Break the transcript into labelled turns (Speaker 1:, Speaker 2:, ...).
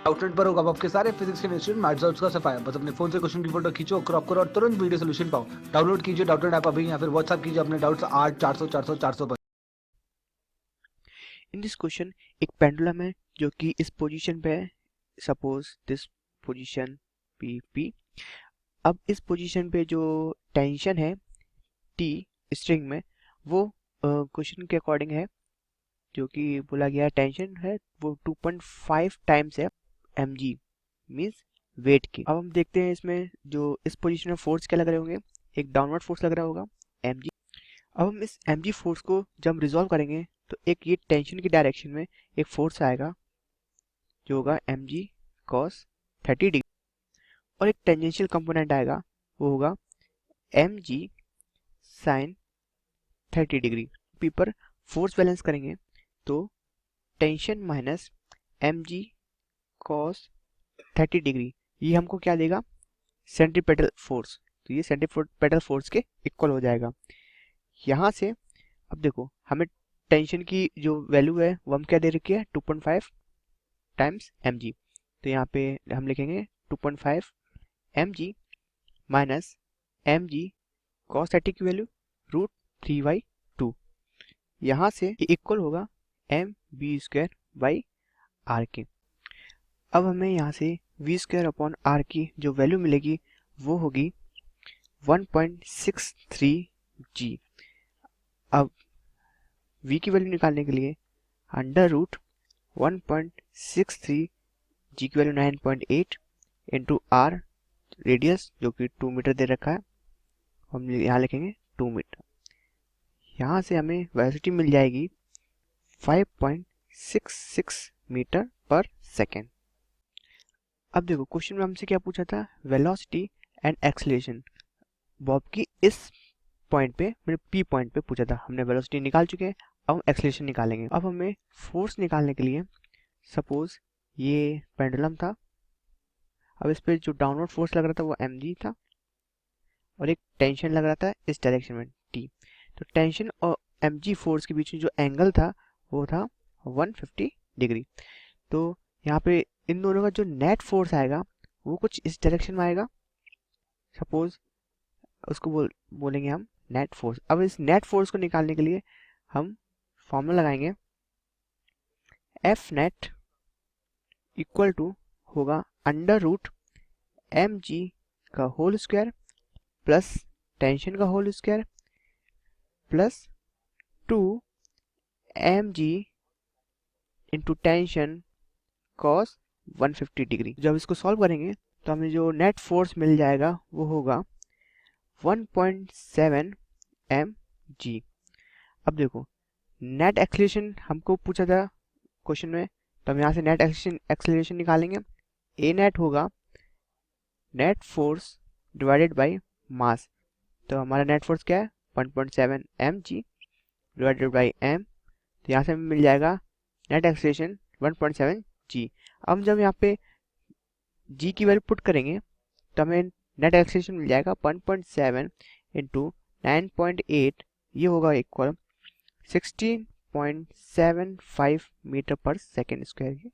Speaker 1: Outlet पर होगा आपके सारे फिजिक्स के इंस्टीट्यूट मैथ्स और उसका सफाया। बस अपने फोन से क्वेश्चन की फोटो खींचो, क्रॉप करो और तुरंत वीडियो सोल्यूशन पाओ। डाउनलोड कीजिए डाउटनेट ऐप अभी या फिर व्हाट्सएप कीजिए अपने डाउट्स 8 400 400 400 पर।
Speaker 2: इन दिस क्वेश्चन एक पेंडुलम है जो कि इस पोजीशन पे है। Suppose this position P. अब इस पोजीशन पे जो टेंशन है टी स्ट्रिंग में वो क्वेश्चन के अकॉर्डिंग है, जो कि बोला गया है टेंशन है वो 2.5 टाइम्स है mg मींस वेट की। अब हम देखते हैं इसमें जो इस पोजीशन में फोर्स क्या लग रहे होंगे। एक डाउनवर्ड फोर्स लग रहा होगा mg। अब हम इस mg फोर्स को जब हम रिजॉल्व करेंगे तो एक ये टेंशन की डायरेक्शन में एक फोर्स आएगा जो होगा mg cos 30 डिग्री, और एक टेंजेंशियल कंपोनेंट आएगा वो होगा mg sin 30 डिग्री। पी पर फोर्स बैलेंस करेंगे तो tension minus mg cos 30 degree ये हमको क्या देगा, सेंट्रीपेटल फोर्स। तो ये सेंट्रीपेटल फोर्स के इक्वल हो जाएगा। यहाँ से अब देखो हमें टेंशन की जो वैल्यू है वो हम क्या दे रखी है 2.5 टाइम्स mg। तो यहाँ पे हम लिखेंगे 2.5 mg माइनस mg cos 30 की वैल्यू √3/2। यहाँ से ये इक्वल होगा mv² बाई आर के। अब हमें यहाँ से v² अपॉन आर की जो वैल्यू मिलेगी वो होगी 1.63 g। अब v की वैल्यू निकालने के लिए अंडर रूट 1.63 g की वैल्यू 9.8 इंटू आर रेडियस जो कि 2 मीटर दे रखा है, हम यहाँ लिखेंगे 2 मीटर। यहाँ से हमें वेलोसिटी मिल जाएगी 5.66 मीटर पर सेकेंड। अब देखो क्वेश्चन में हमसे क्या पूछा था, वेलोसिटी एंड एक्सेलरेशन बॉब की इस पॉइंट पे मैंने पी पॉइंट पे पूछा था। हमने वेलोसिटी निकाल चुके हैं, अब हम एक्सेलरेशन निकालेंगे। अब हमें फोर्स निकालने के लिए सपोज ये पेंडुलम था, अब इस पे जो डाउनवर्ड फोर्स लग रहा था वो mg था और एक टेंशन लग रहा था इस डायरेक्शन में t। तो टेंशन और mg फोर्स के बीच में जो एंगल था वो था 150 डिग्री। तो यहाँ पे इन दोनों का जो नेट फोर्स आएगा वो कुछ इस डायरेक्शन में आएगा। सपोज उसको बोलेंगे हम नेट फोर्स। अब इस नेट फोर्स को निकालने के लिए हम फॉर्मूला लगाएंगे एफ नेट इक्वल टू होगा अंडर रूट mg का होल स्क्वायर प्लस टेंशन का whole square plus 2 mg into tension cos 150 degree. जब इसको सॉल्व करेंगे तो हमें जो नेट फोर्स मिल जाएगा वो होगा 1.7 mg। अब देखो नेट एक्सेलरेशन हमको पूछा था क्वेश्चन में, तो हम यहाँ से नेट एक्सेलरेशन निकालेंगे। ए नेट होगा net force divided by mass. तो हमारा नेट फोर्स क्या है 1.7 mg डिवाइडेड बाय m। तो यहाँ से हमें मिल जाएगा नेट एक्सेलरेशन 1.7 g। अब हम जब यहाँ पे g की वैल्यू पुट करेंगे तो हमें नेट एक्सेलरेशन मिल जाएगा 1.7 इंटू 9.8, ये होगा इक्वल 16.75 मीटर पर सेकेंड स्क्वायर के।